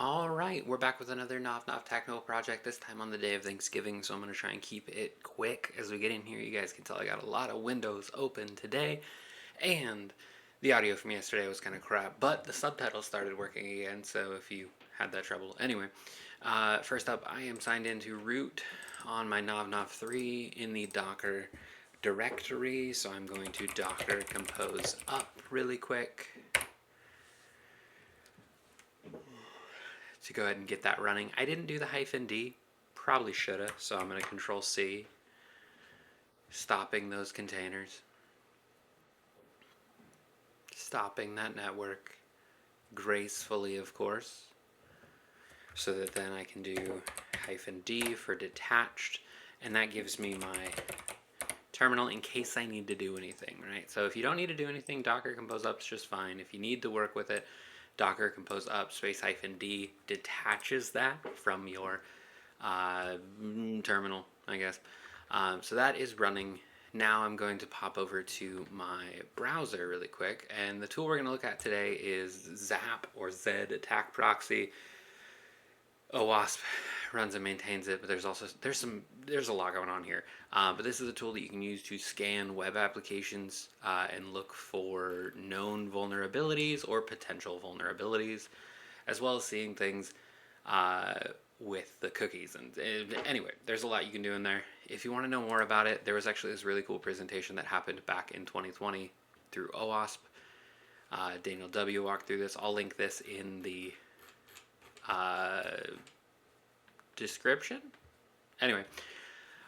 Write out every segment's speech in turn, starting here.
All right, we're back with another NovNov technical project, this time on the day of Thanksgiving, so I'm going to try and keep it quick as we get in here. You guys can tell I got a lot of windows open today, and the audio from yesterday was kind of crap, but the subtitles started working again, so if you had that trouble. Anyway, first up, I am signed into root on my NovNov3 in the Docker directory, so I'm going to docker compose up really quick to go ahead and get that running. I didn't do the -d, probably should have, so I'm going to Control C, stopping those containers, stopping that network gracefully, of course, so that then I can do -d for detached, and that gives me my terminal in case I need to do anything, right? So if you don't need to do anything, Docker compose up's just fine. If you need to work with it, Docker compose up space -d detaches that from your terminal, I guess. So that is running. Now I'm going to pop over to my browser really quick, and the tool we're going to look at today is ZAP, or Zed Attack Proxy. OWASP runs and maintains it, but there's a lot going on here. But this is a tool that you can use to scan web applications and look for known vulnerabilities or potential vulnerabilities, as well as seeing things with the cookies. And anyway, there's a lot you can do in there. If you want to know more about it, there was actually this really cool presentation that happened back in 2020 through OWASP. Daniel W. walked through this. I'll link this in the description. Anyway,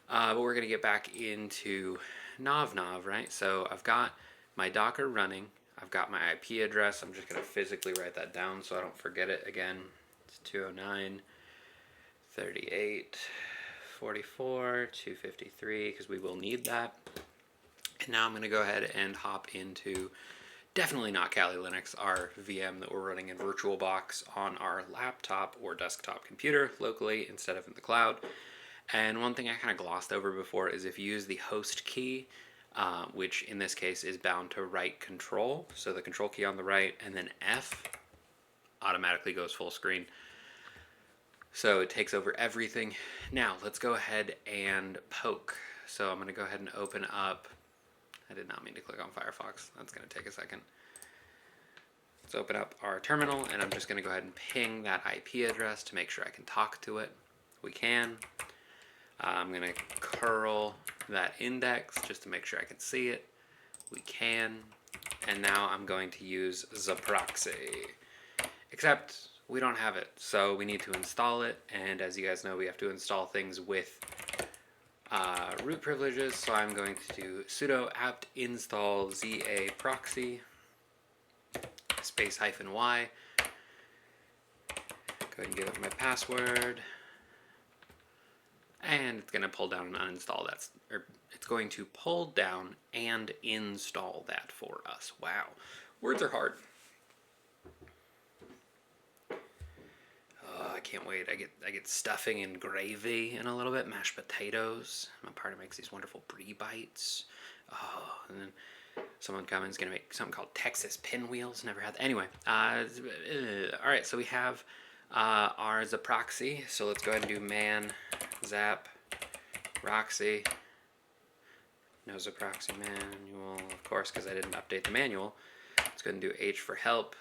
but we're going to get back into NovNov, right? So I've got my Docker running. I've got my IP address. I'm just going to physically write that down so I don't forget it again. It's 209.38.44.253 because we will need that. And now I'm going to go ahead and hop into definitely not Kali Linux, our VM that we're running in VirtualBox on our laptop or desktop computer locally instead of in the cloud. And one thing I kind of glossed over before is if you use the host key, which in this case is bound to right control, so the control key on the right, and then F automatically goes full screen. So it takes over everything. Now let's go ahead and poke. So I'm going to go ahead and open up. I did not mean to click on Firefox. That's going to take a second. Let's open up our terminal, and I'm just going to go ahead and ping that IP address to make sure I can talk to it. We can. I'm going to curl that index just to make sure I can see it. We can. And now I'm going to use the proxy. Except we don't have it, so we need to install it. And as you guys know, we have to install things with root privileges, so I'm going to do sudo apt install ZA proxy space -y. Go ahead and give it my password, and it's going to pull down and uninstall that, or it's going to pull down and install that for us. Wow, words are hard. I can't wait. I get stuffing and gravy in a little bit, mashed potatoes. My partner makes these wonderful brie bites. Oh, and then someone coming is going to make something called Texas pinwheels. Never had that. Anyway, all right, so we have our Zaproxy. So let's go ahead and do man zap proxy. No Zaproxy manual, of course, because I didn't update the manual. Let's go ahead and do H for help.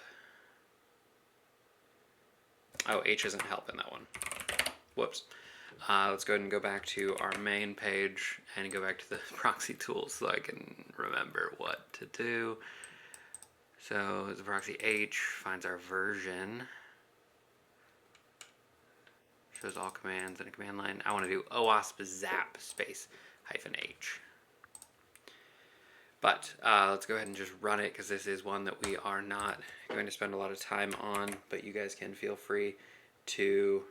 Oh, H isn't help in that one. Whoops. Let's go ahead and go back to our main page and go back to the proxy tools so I can remember what to do. So the proxy H finds our version. Shows all commands in a command line. I want to do OWASP ZAP space -H. But let's go ahead and just run it because this is one that we are not going to spend a lot of time on, but you guys can feel free to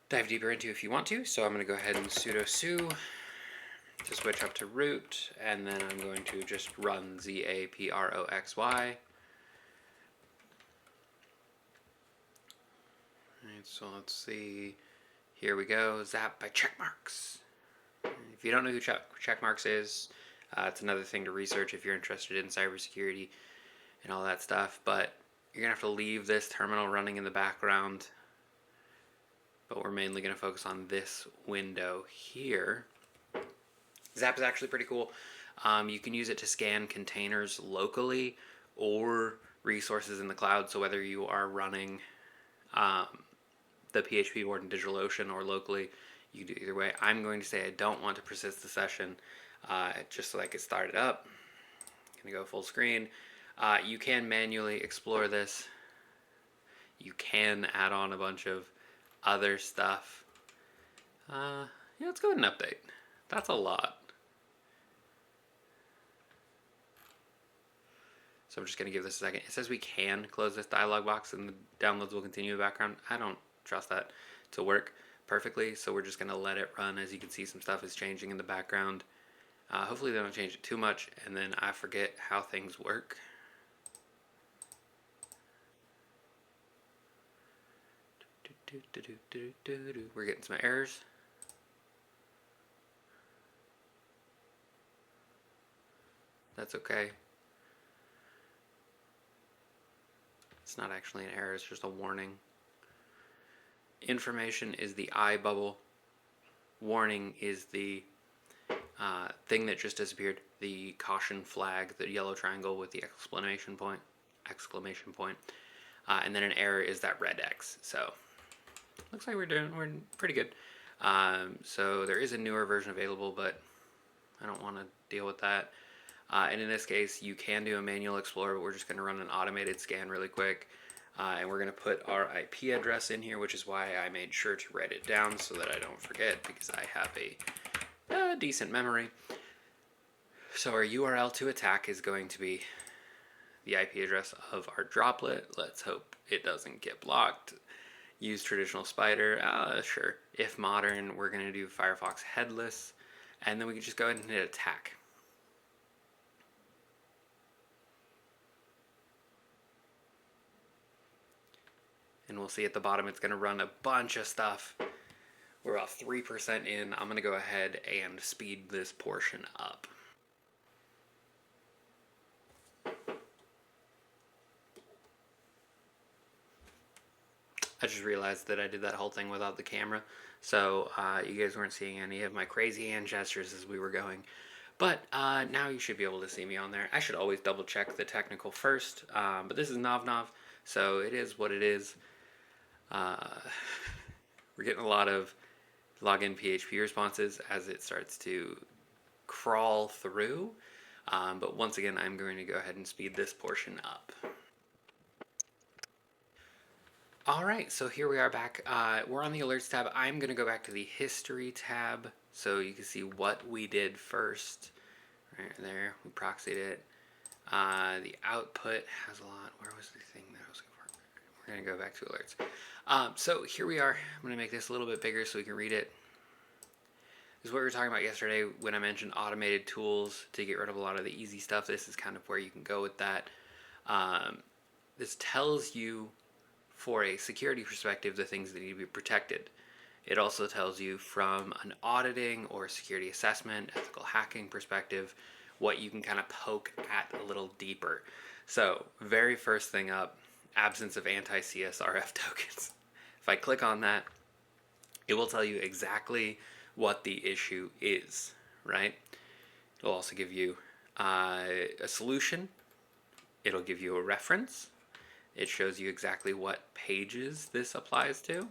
dive deeper into if you want to. So I'm going to go ahead and sudo su to switch up to root, and then I'm going to just run ZAPROXY. Alright, so let's see. Here we go. Zap by checkmarks. If you don't know who checkmarks is, it's another thing to research if you're interested in cybersecurity and all that stuff. But You're going to have to leave this terminal running in the background, but we're mainly going to focus on this window here. Zap is actually pretty cool. You can use it to scan containers locally or resources in the cloud. So whether you are running the PHP board in DigitalOcean or locally, you can do either way. I'm going to say I don't want to persist the session just so I can start it up. I'm going to go full screen. You can manually explore this. You can add on a bunch of other stuff. Yeah, let's go ahead and update. That's a lot. So I'm just going to give this a second. It says we can close this dialog box and the downloads will continue in the background. I don't trust that to work perfectly, so we're just going to let it run. As you can see, some stuff is changing in the background. Hopefully they don't change it too much, and then I forget how things work. We're getting some errors. That's okay. It's not actually an error, it's just a warning. Information is the I bubble. Warning is the thing that just disappeared. The caution flag, the yellow triangle with the exclamation point. And then an error is that red X. So looks like we're pretty good. So there is a newer version available, but I don't want to deal with that. And in this case, you can do a manual explorer, but we're just going to run an automated scan really quick. And we're going to put our IP address in here, which is why I made sure to write it down so that I don't forget, because I have a decent memory. So our URL to attack is going to be the IP address of our droplet. Let's hope it doesn't get blocked. Use traditional spider. Sure. If modern, we're going to do Firefox headless. And then we can just go ahead and hit attack. And we'll see at the bottom it's going to run a bunch of stuff. We're about 3% in. I'm going to go ahead and speed this portion up. I just realized that I did that whole thing without the camera, so you guys weren't seeing any of my crazy hand gestures as we were going. But now you should be able to see me on there. I should always double check the technical first, but this is NovNov, so it is what it is. We're getting a lot of login PHP responses as it starts to crawl through, but once again I'm going to go ahead and speed this portion up. Alright, so here we are back. We're on the alerts tab. I'm going to go back to the history tab so you can see what we did first. Right there, we proxied it. The output has a lot. Where was the thing that I was looking for? We're going to go back to alerts. So here we are. I'm going to make this a little bit bigger so we can read it. This is what we were talking about yesterday when I mentioned automated tools to get rid of a lot of the easy stuff. This is kind of where you can go with that. This tells you, for a security perspective, the things that need to be protected. It also tells you from an auditing or security assessment, ethical hacking perspective, what you can kind of poke at a little deeper. So, very first thing up, absence of anti-CSRF tokens. If I click on that, it will tell you exactly what the issue is, right? It'll also give you a solution. It'll give you a reference. It shows you exactly what pages this applies to.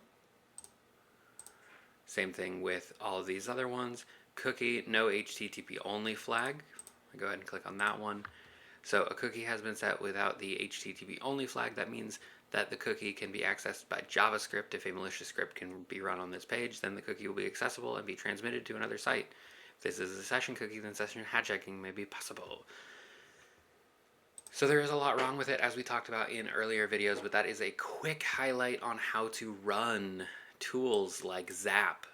Same thing with all of these other ones. Cookie, no HTTP only flag. I go ahead and click on that one. So a cookie has been set without the HTTP only flag. That means that the cookie can be accessed by JavaScript. If a malicious script can be run on this page, then the cookie will be accessible and be transmitted to another site. If this is a session cookie, then session hijacking may be possible. So there is a lot wrong with it, as we talked about in earlier videos, but that is a quick highlight on how to run tools like Zap